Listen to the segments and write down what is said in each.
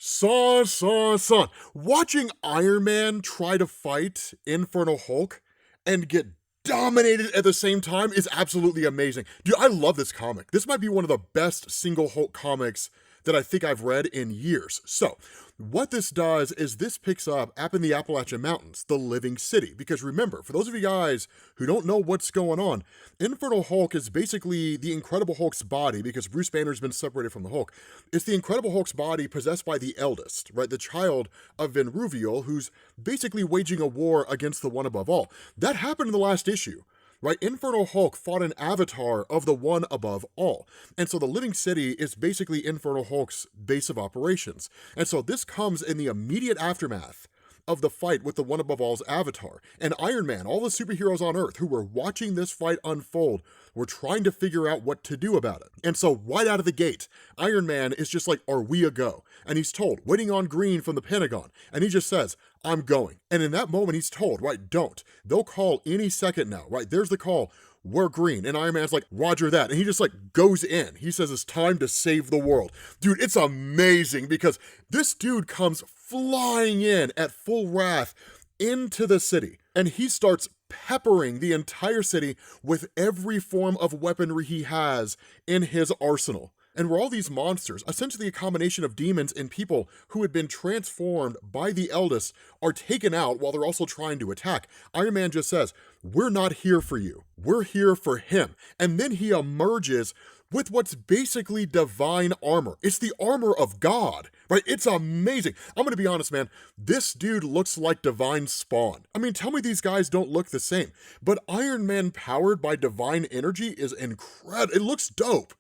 Son. Watching Iron Man try to fight Infernal Hulk and get dominated at the same time is absolutely amazing. Dude, I love this comic. This might be one of the best single Hulk comics that I think I've read in years. So, what this does is this picks up up in the Appalachian Mountains, the living city. Because remember, for those of you guys who don't know what's going on, Infernal Hulk is basically the Incredible Hulk's body, because Bruce Banner's been separated from the Hulk. It's the Incredible Hulk's body possessed by the eldest, right? The child of Venruvial, who's basically waging a war against the One Above All. That happened in the last issue. Right, Infernal Hulk fought an avatar of the One Above All. And so the Living City is basically Infernal Hulk's base of operations. And so this comes in the immediate aftermath of the fight with the One Above All's avatar. And Iron Man, all the superheroes on Earth who were watching this fight unfold, were trying to figure out what to do about it. And so right out of the gate, Iron Man is just like, are we a go? And he's told, waiting on green from the Pentagon. And he just says, I'm going. And in that moment, he's told, right, don't. They'll call any second now, right? There's the call, we're green. And Iron Man's like, roger that. And he just like goes in. He says it's time to save the world. Dude, it's amazing because this dude comes flying in at full wrath into the city. And he starts peppering the entire city with every form of weaponry he has in his arsenal. And were all these monsters, essentially a combination of demons and people who had been transformed by the eldest, are taken out while they're also trying to attack. Iron Man just says, we're not here for you. We're here for him. And then he emerges with what's basically divine armor. It's the armor of God, right? It's amazing. I'm gonna be honest, man. This dude looks like divine spawn. I mean, tell me these guys don't look the same. But Iron Man powered by divine energy is incredible. It looks dope.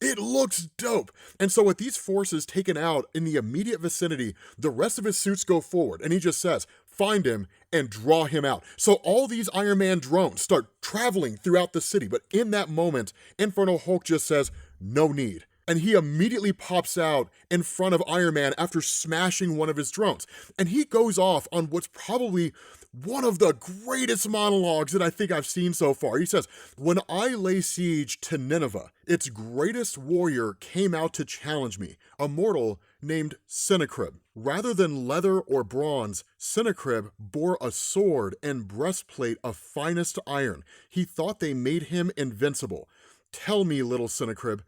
It looks dope. And so with these forces taken out in the immediate vicinity, the rest of his suits go forward. And he just says, find him and draw him out. So all these Iron Man drones start traveling throughout the city. But in that moment, Infernal Hulk just says, no need. And he immediately pops out in front of Iron Man after smashing one of his drones. And he goes off on what's probably one of the greatest monologues that I think I've seen so far. He says, when I lay siege to Nineveh, its greatest warrior came out to challenge me, a mortal named Sennacherib. Rather than leather or bronze, Sennacherib bore a sword and breastplate of finest iron. He thought they made him invincible. Tell me, little Sennacherib,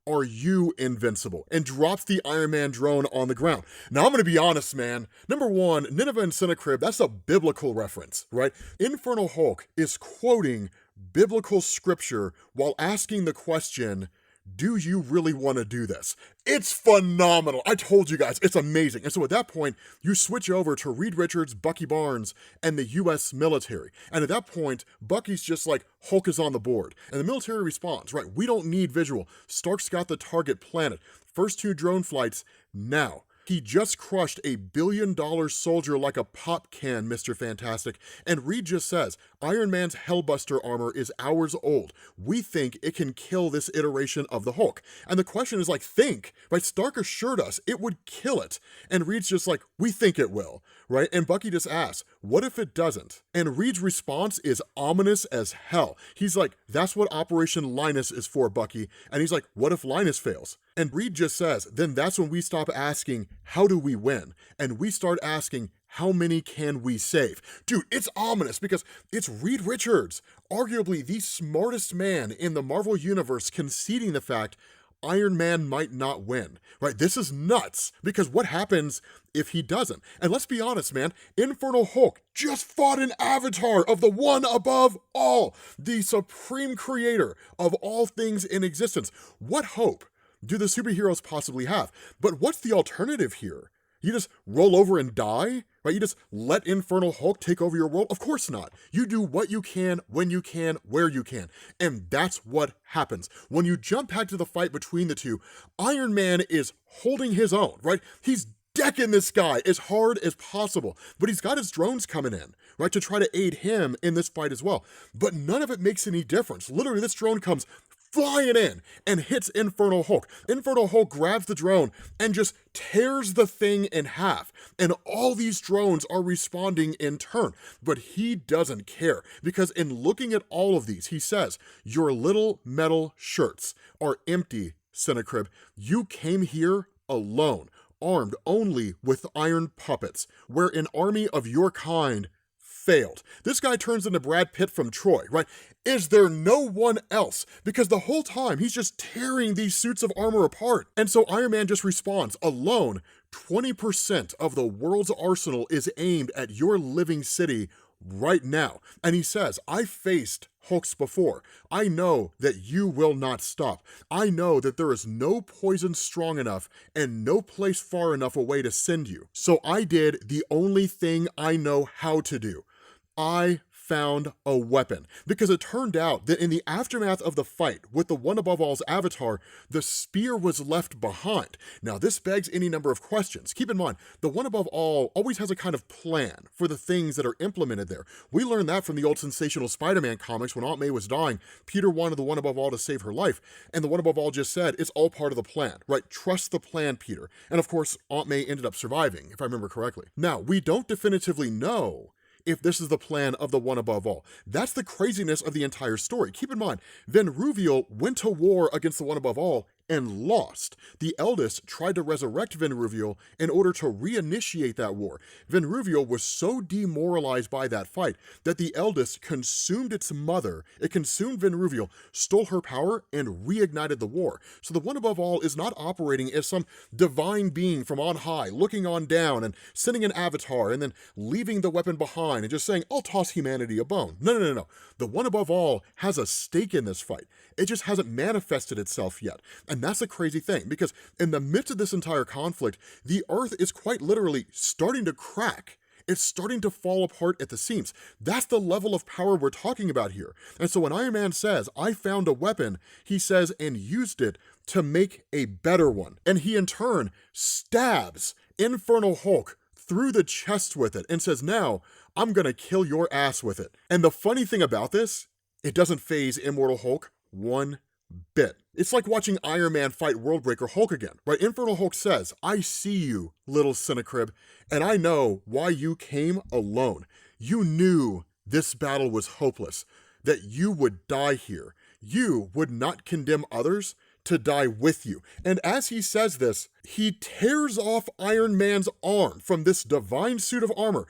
are you invincible? And drops the Iron Man drone on the ground. Now, I'm gonna be honest, man. Number one, Nineveh and Sennacherib, that's a biblical reference, right? Infernal Hulk is quoting biblical scripture while asking the question, do you really want to do this? It's phenomenal. I told you guys, it's amazing. And so at that point, you switch over to Reed Richards, Bucky Barnes, and the US military. And at that point, Bucky's just like, Hulk is on the board. And the military responds, right? We don't need visual. Stark's got the target planted. First 2 drone flights, now. He just crushed a billion-dollar soldier like a pop can, Mr. Fantastic. And Reed just says, Iron Man's Hellbuster armor is hours old. We think it can kill this iteration of the Hulk. And the question is like, think, right? Stark assured us it would kill it. And Reed's just like, we think it will, right? And Bucky just asks, what if it doesn't? And Reed's response is ominous as hell. He's like, that's what Operation Linus is for, Bucky. And he's like, what if Linus fails? And Reed just says, then that's when we stop asking, how do we win? And we start asking, how many can we save? Dude, it's ominous because it's Reed Richards, arguably the smartest man in the Marvel Universe, conceding the fact Iron Man might not win, right? This is nuts because what happens if he doesn't? And let's be honest, man, Infernal Hulk just fought an avatar of the One Above All, the supreme creator of all things in existence. What hope do the superheroes possibly have? But what's the alternative here? You just roll over and die, right? You just let Infernal Hulk take over your world? Of course not. You do what you can, when you can, where you can. And that's what happens. When you jump back to the fight between the two, Iron Man is holding his own, right? He's decking this guy as hard as possible, but he's got his drones coming in, right, to try to aid him in this fight as well. But none of it makes any difference. Literally, this drone comes flying in and hits Infernal Hulk. Infernal Hulk grabs the drone and just tears the thing in half. And all these drones are responding in turn. But he doesn't care because in looking at all of these, he says, your little metal shirts are empty, Sennacherib. You came here alone. armed only with iron puppets, where an army of your kind failed. This guy turns into Brad Pitt from Troy, right? Is there no one else? Because the whole time he's just tearing these suits of armor apart. And so Iron Man just responds, alone, 20% of the world's arsenal is aimed at your living city right now. And he says, I faced Hulks before. I know that you will not stop. I know that there is no poison strong enough and no place far enough away to send you. So I did the only thing I know how to do. I found a weapon, because it turned out that in the aftermath of the fight with the One Above All's avatar, the spear was left behind. Now this begs any number of questions. Keep in mind, the One Above All always has a kind of plan for the things that are implemented there. We learned that from the old sensational Spider-Man comics. When Aunt May was dying, Peter wanted the One Above All to save her life, and the One Above All just said, it's all part of the plan, right? Trust the plan, Peter. And of course, Aunt May ended up surviving, if I remember correctly. Now, we don't definitively know if this is the plan of the One Above All. That's the craziness of the entire story. Keep in mind, Van Ruviel went to war against the One Above All and lost. The eldest tried to resurrect Van Ruviel in order to reinitiate that war. Van Ruviel was so demoralized by that fight that the eldest consumed its mother. It consumed Van Ruviel, stole her power, and reignited the war. So the One Above All is not operating as some divine being from on high, looking on down and sending an avatar and then leaving the weapon behind and just saying, I'll toss humanity a bone. No. The One Above All has a stake in this fight. It just hasn't manifested itself yet. And that's a crazy thing, because in the midst of this entire conflict, the Earth is quite literally starting to crack. It's starting to fall apart at the seams. That's the level of power we're talking about here. And so when Iron Man says, I found a weapon, he says, and used it to make a better one. And he in turn stabs Infernal Hulk through the chest with it and says, now I'm gonna kill your ass with it. And the funny thing about this, it doesn't faze Immortal Hulk one bit. It's like watching Iron Man fight Worldbreaker Hulk again, right? Infernal Hulk says, I see you, little Sennacrib, and I know why you came alone. You knew this battle was hopeless, that you would die here. You would not condemn others to die with you. And as he says this, he tears off Iron Man's arm from this divine suit of armor,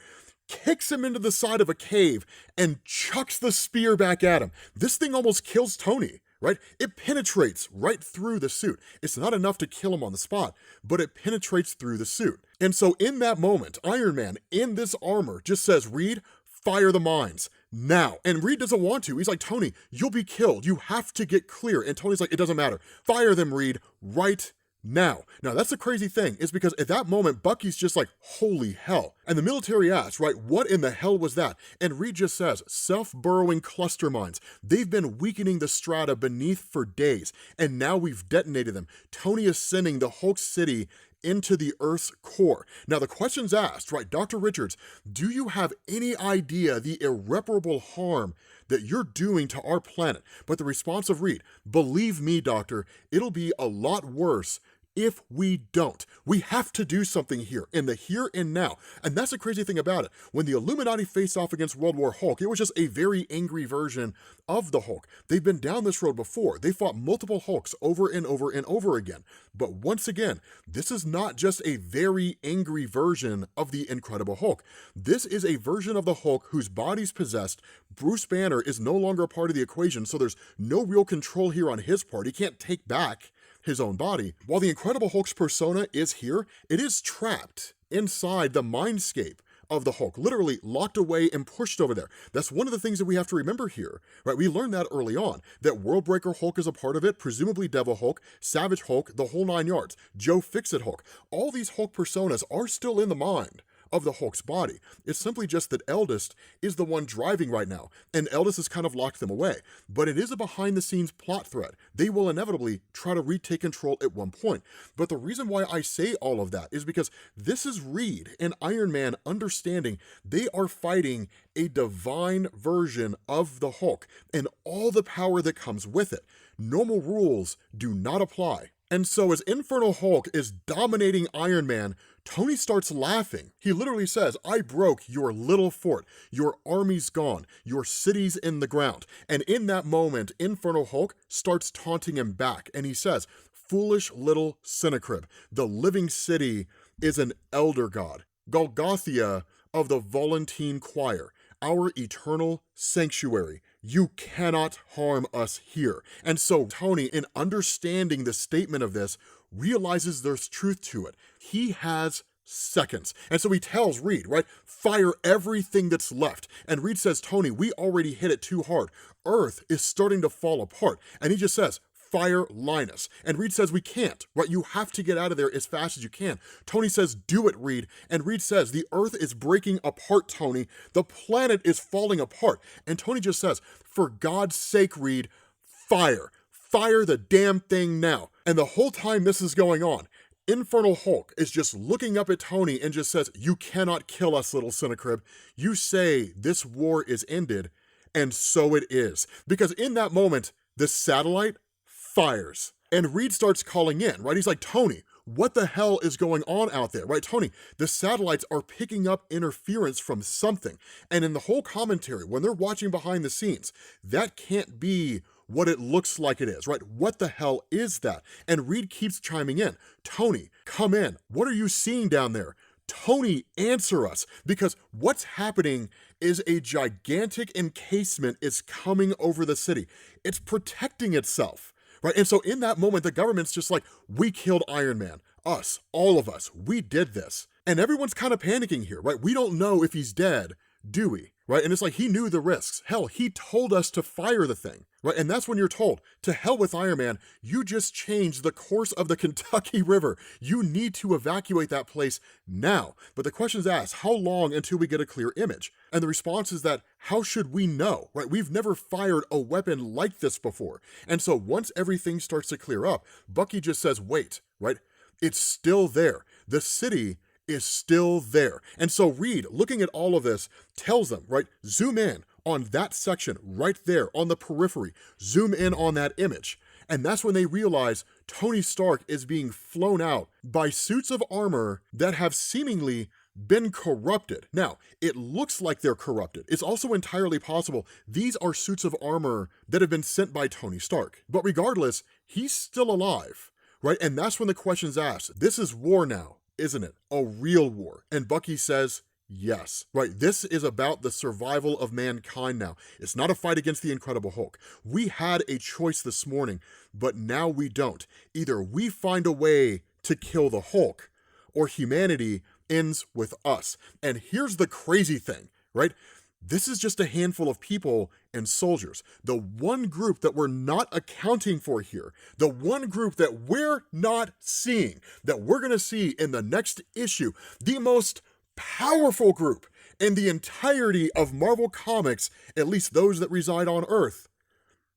kicks him into the side of a cave, and chucks the spear back at him. This thing almost kills Tony, right? It penetrates right through the suit. It's not enough to kill him on the spot, but it penetrates through the suit. And so in that moment, Iron Man, in this armor, just says, Reed, fire the mines now. And Reed doesn't want to. He's like, Tony, you'll be killed. You have to get clear. And Tony's like, it doesn't matter. Fire them, Reed, right now. Now, that's the crazy thing, is because at that moment, Bucky's just like, holy hell. And the military asks, right, what in the hell was that? And Reed just says, self-burrowing cluster mines. They've been weakening the strata beneath for days, and now we've detonated them. Tony is sending the Hulk City into the Earth's core. Now, the question's asked, right, Dr. Richards, do you have any idea the irreparable harm that you're doing to our planet? But the response of Reed, believe me, doctor, it'll be a lot worse if we don't. We have to do something here, in the here and now. And that's the crazy thing about it. When the Illuminati faced off against World War Hulk, it was just a very angry version of the Hulk. They've been down this road before. They fought multiple Hulks over and over and over again. But once again, this is not just a very angry version of the Incredible Hulk. This is a version of the Hulk whose body's possessed. Bruce Banner is no longer a part of the equation, so there's no real control here on his part. He can't take back his own body. While the Incredible Hulk's persona is here, it is trapped inside the mindscape of the Hulk, literally locked away and pushed over there. That's one of the things that we have to remember here, right? We learned that early on, that Worldbreaker Hulk is a part of it, presumably Devil Hulk, Savage Hulk, the whole 9 yards, Joe Fixit Hulk. All these Hulk personas are still in the mind of the Hulk's body. It's simply just that Eldest is the one driving right now, and Eldest has kind of locked them away. But it is a behind-the-scenes plot thread. They will inevitably try to retake control at one point. But the reason why I say all of that is because this is Reed and Iron Man understanding they are fighting a divine version of the Hulk and all the power that comes with it. Normal rules do not apply. And so as Infernal Hulk is dominating Iron Man, Tony starts laughing. He literally says, I broke your little fort. Your army's gone. Your city's in the ground. And in that moment, Infernal Hulk starts taunting him back. And he says, foolish little Sennacrib, the living city is an elder god, Golgothia of the Volantine Choir, our eternal sanctuary. You cannot harm us here. And so Tony, in understanding the statement of this, realizes there's truth to it. He has seconds. And so he tells Reed, right, fire everything that's left. And Reed says, Tony, we already hit it too hard. Earth is starting to fall apart. And he just says, fire Linus. And Reed says, we can't, right? You have to get out of there as fast as you can. Tony says, do it, Reed. And Reed says, the Earth is breaking apart, Tony. The planet is falling apart. And Tony just says, for God's sake, Reed, fire. Fire the damn thing now. And the whole time this is going on, Infernal Hulk is just looking up at Tony and just says, you cannot kill us, little Sennacrib. You say this war is ended, and so it is. Because in that moment, the satellite fires. And Reed starts calling in, right? He's like, Tony, what the hell is going on out there, right? Tony, the satellites are picking up interference from something. And in the whole commentary, when they're watching behind the scenes, that can't be what it looks like it is, right? What the hell is that? And Reed keeps chiming in. Tony, come in. What are you seeing down there? Tony, answer us, because what's happening is a gigantic encasement is coming over the city. It's protecting itself, right? And so in that moment, the government's just like, we killed Iron Man. Us, all of us, we did this. And everyone's kind of panicking here, right? We don't know if he's dead, do we? Right? And it's like, he knew the risks. Hell, he told us to fire the thing, right? And that's when you're told, to hell with Iron Man, you just changed the course of the Kentucky River. You need to evacuate that place now. But the question's asked, how long until we get a clear image? And the response is that, how should we know, right? We've never fired a weapon like this before. And so once everything starts to clear up, Bucky just says, wait, right? It's still there. The city is still there. And so Reed, looking at all of this, tells them, right, zoom in on that section right there on the periphery, zoom in on that image. And that's when they realize Tony Stark is being flown out by suits of armor that have seemingly been corrupted. Now, it looks like they're corrupted. It's also entirely possible these are suits of armor that have been sent by Tony Stark. But regardless, he's still alive, right? And that's when the question's asked. This is war now, isn't it? A real war. And Bucky says, yes, right? This is about the survival of mankind now. It's not a fight against the Incredible Hulk. We had a choice this morning, but now we don't. Either we find a way to kill the Hulk, or humanity ends with us. And here's the crazy thing, right? This is just a handful of people and soldiers. The one group that we're not accounting for here, the one group that we're not seeing, that we're gonna see in the next issue, the most powerful group in the entirety of Marvel Comics, at least those that reside on Earth,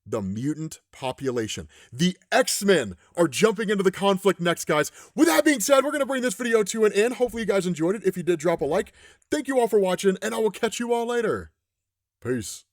the mutant population. The X-Men are jumping into the conflict next, guys. With that being said, we're going to bring this video to an end. Hopefully you guys enjoyed it. If you did, drop a like. Thank you all for watching, and I will catch you all later. Peace.